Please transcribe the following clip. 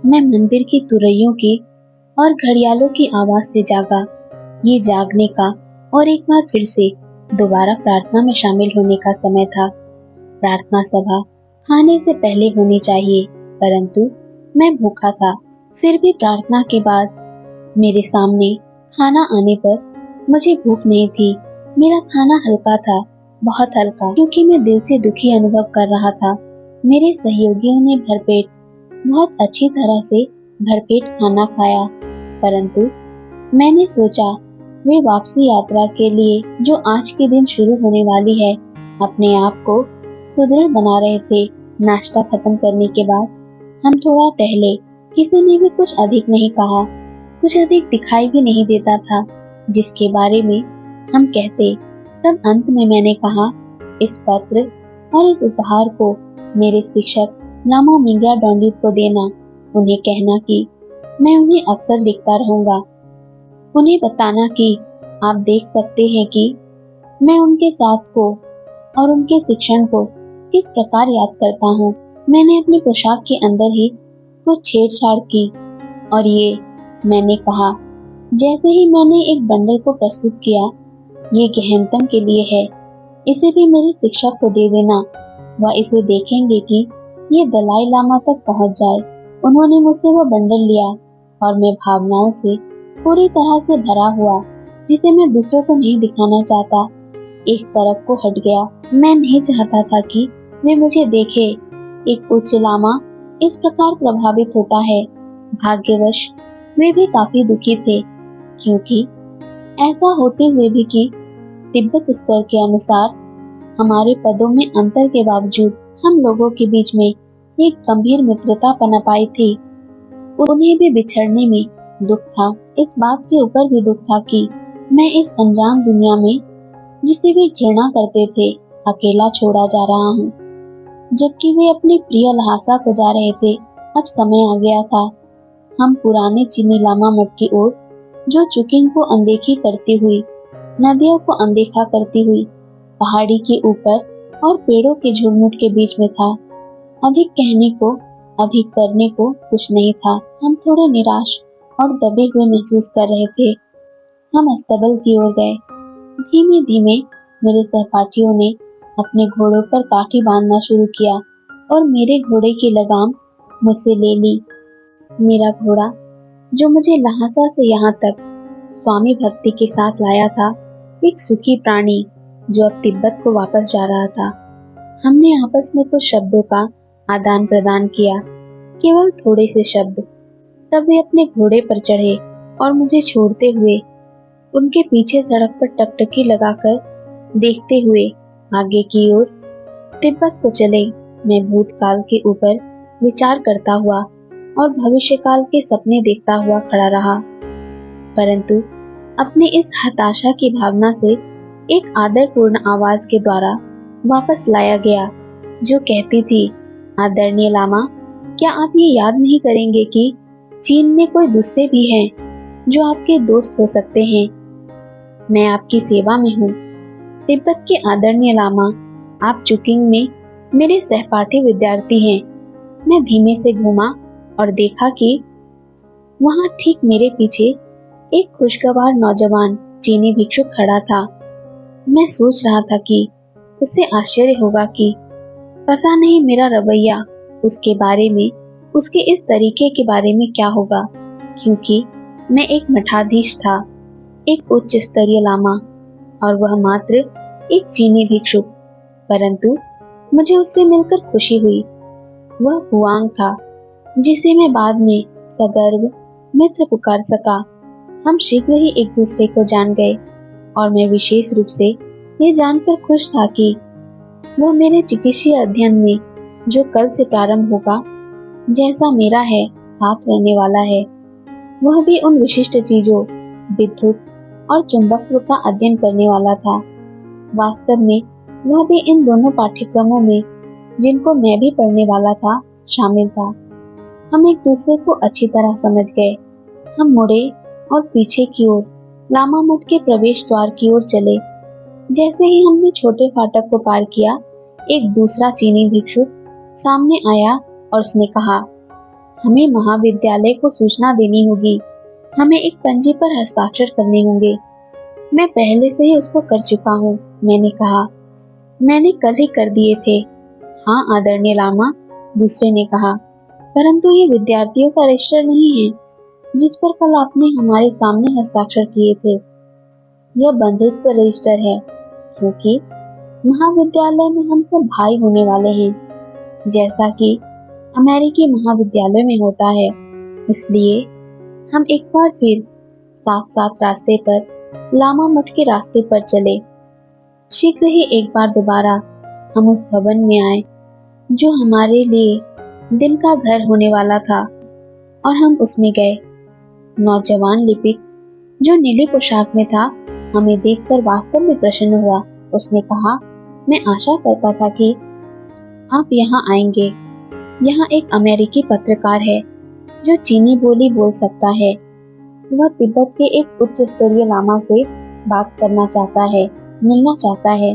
मैं मंदिर की तुरैयों की और घड़ियालों की आवाज से जागा। ये जागने का और एक बार फिर से दोबारा प्रार्थना में शामिल होने का समय था। प्रार्थना सभा खाने से पहले होनी चाहिए, परंतु मैं भूखा था। फिर भी प्रार्थना के बाद मेरे सामने खाना आने पर मुझे भूख नहीं थी। मेरा खाना हल्का था, बहुत हल्का, क्योंकि मैं दिल से दुखी अनुभव कर रहा था। मेरे सहयोगियों ने भरपेट, बहुत अच्छी तरह से भरपेट खाना खाया, परंतु मैंने सोचा वे वापसी यात्रा के लिए जो आज के दिन शुरू होने वाली है, अपने आप को सुदृढ़ बना रहे थे। नाश्ता खत्म करने के बाद हम थोड़ा टहले। किसी ने भी कुछ अधिक नहीं कहा, कुछ अधिक दिखाई भी नहीं देता था जिसके बारे में हम कहते। तब अंत में मैंने कहा, इस पत्र और इस उपहार को मेरे शिक्षक लामा मिंग्या डोंडित को देना। उन्हें कहना कि मैं उन्हें अक्सर लिखता रहूंगा। उन्हें बताना कि आप देख सकते हैं कि मैं उनके साथ को और उनके शिक्षण को किस प्रकार याद करता हूँ। मैंने अपनी पोशाक के अंदर ही कुछ छेड़छाड़ की और ये मैंने कहा, जैसे ही मैंने एक बंडल को प्रस्तुत किया, ये गहनतम के लिए है, इसे भी मेरे शिक्षक को दे देना। वह इसे देखेंगे कि ये दलाई लामा तक पहुंच जाए। उन्होंने मुझसे वह बंडल लिया और मैं भावनाओं से पूरी तरह से भरा हुआ, जिसे मैं दूसरों को नहीं दिखाना चाहता, एक तरफ को हट गया। मैं नहीं चाहता था कि वे मुझे देखे। एक उच्च लामा इस प्रकार प्रभावित होता है। भाग्यवश वे भी काफी दुखी थे, क्योंकि ऐसा होते हुए भी कि तिब्बत स्तर के अनुसार हमारे पदों में अंतर के बावजूद हम लोगों के बीच में एक गंभीर मित्रता पनप आई थी। उन्हें भी बिछड़ने में दुख था। इस बात के ऊपर भी दुख था कि मैं इस अनजान दुनिया में, जिसे वे घृणा करते थे, अकेला छोड़ा जा रहा हूँ, जबकि वे अपने प्रिय लहासा को जा रहे थे। अब समय आ गया था। हम पुराने चीनी लामा मठ की ओर, जो चुकिंग को अनदेखी करती हुई, नदियों को अनदेखा करती हुई, पहाड़ी के ऊपर और पेड़ों के झुरमुट के बीच में था। अधिक कहने को, अधिक करने को कुछ नहीं था। हम थोड़े निराश और दबे हुए महसूस कर रहे थे। हम अस्तबल की ओर गए। धीमे धीमे मेरे सहपाठियों ने अपने घोड़ों पर काठी बांधना शुरू किया और मेरे घोड़े की लगाम मुझसे ले ली। मेरा घोड़ा, जो मुझे लहासा से यहाँ तक स्वामी भक्ति के साथ लाया था, एक सुखी प्राणी जो अब तिब्बत को वापस जा रहा था। हमने आपस में कुछ शब्दों का आदान प्रदान किया, केवल थोड़े से शब्द। तब वे अपने घोड़े पर चढ़े और मुझे छोड़ते हुए उनके पीछे सड़क पर टकटकी लगाकर देखते हुए आगे की ओर तिब्बत को चले। मैं भूतकाल के ऊपर विचार करता हुआ और भविष्यकाल के सपने देखता हुआ खड़ा रहा, परंतु अपने इस हताशा की भावना से एक आदरपूर्ण आवाज के द्वारा वापस लाया गया, जो कहती थी, आदरणीय लामा, क्या आप ये याद नहीं करेंगे कि चीन में कोई दूसरे भी हैं जो आपके दोस्त हो सकते हैं? मैं आपकी सेवा में हूँ। तिब्बत के आदरणीय लामा, आप चुकिंग में मेरे सहपाठी विद्यार्थी हैं। मैं धीमे से घूमा और देखा कि वहाँ ठीक मेरे पीछे एक खुशगवार नौजवान चीनी भिक्षुक खड़ा था। मैं सोच रहा था कि उसे आश्चर्य होगा कि पता नहीं मेरा रवैया उसके बारे में, उसके इस तरीके के बारे में क्या होगा, क्योंकि मैं एक मठाधीश था, एक उच्च स्तरीय लामा, और वह मात्र एक चीनी भिक्षुक। परंतु मुझे उससे मिलकर खुशी हुई। वह हुआंग था, जिसे मैं बाद में सगर्व मित्र पुकार सका। हम शीघ्र ही एक दूसरे को जान गए और मैं विशेष रूप से ये जानकर खुश था कि वह मेरे चिकित्सीय अध्ययन में, जो कल से प्रारंभ होगा, जैसा मेरा है, साथ रहने वाला है। वह भी उन विशिष्ट चीजों, विद्युत और चुंबकत्व का अध्ययन करने वाला था। वास्तव में वह भी इन दोनों पाठ्यक्रमों में, जिनको मैं भी पढ़ने वाला था, शामिल था। हम एक दूसरे को अच्छी तरह समझ गए। हम मुड़े और पीछे की ओर लामा मठ के प्रवेश द्वार की ओर चले। जैसे ही हमने छोटे फाटक को पार किया, एक दूसरा चीनी भिक्षुक सामने आया और उसने कहा, हमें महाविद्यालय को सूचना देनी होगी। हमें एक पंजी पर हस्ताक्षर करने होंगे। मैं पहले से ही उसको कर चुका हूँ, मैंने कहा। मैंने कल ही कर दिए थे। हाँ आदरणीय लामा, दूसरे ने कहा, परंतु ये विद्यार्थियों का रजिस्टर नहीं है जिस पर कल आपने हमारे सामने हस्ताक्षर किए थे। यह बंधुत्व रजिस्टर है, क्योंकि महाविद्यालय में हम सब भाई होने वाले हैं, जैसा कि अमेरिकी महाविद्यालय में होता है। इसलिए हम एक बार फिर साथ साथ रास्ते पर लामा मठ के रास्ते पर चले। शीघ्र ही एक बार दोबारा हम उस भवन में आए जो हमारे लिए दिन का घर होने वाला था, और हम उसमें गए। नौजवान लिपिक जो नीली पोशाक में था हमें देखकर वास्तव में प्रसन्न हुआ। उसने कहा, मैं आशा करता था कि आप यहाँ आएंगे। यहाँ एक अमेरिकी पत्रकार है जो चीनी बोली बोल सकता है। वह तिब्बत के एक उच्च स्तरीय लामा से बात करना चाहता है, मिलना चाहता है।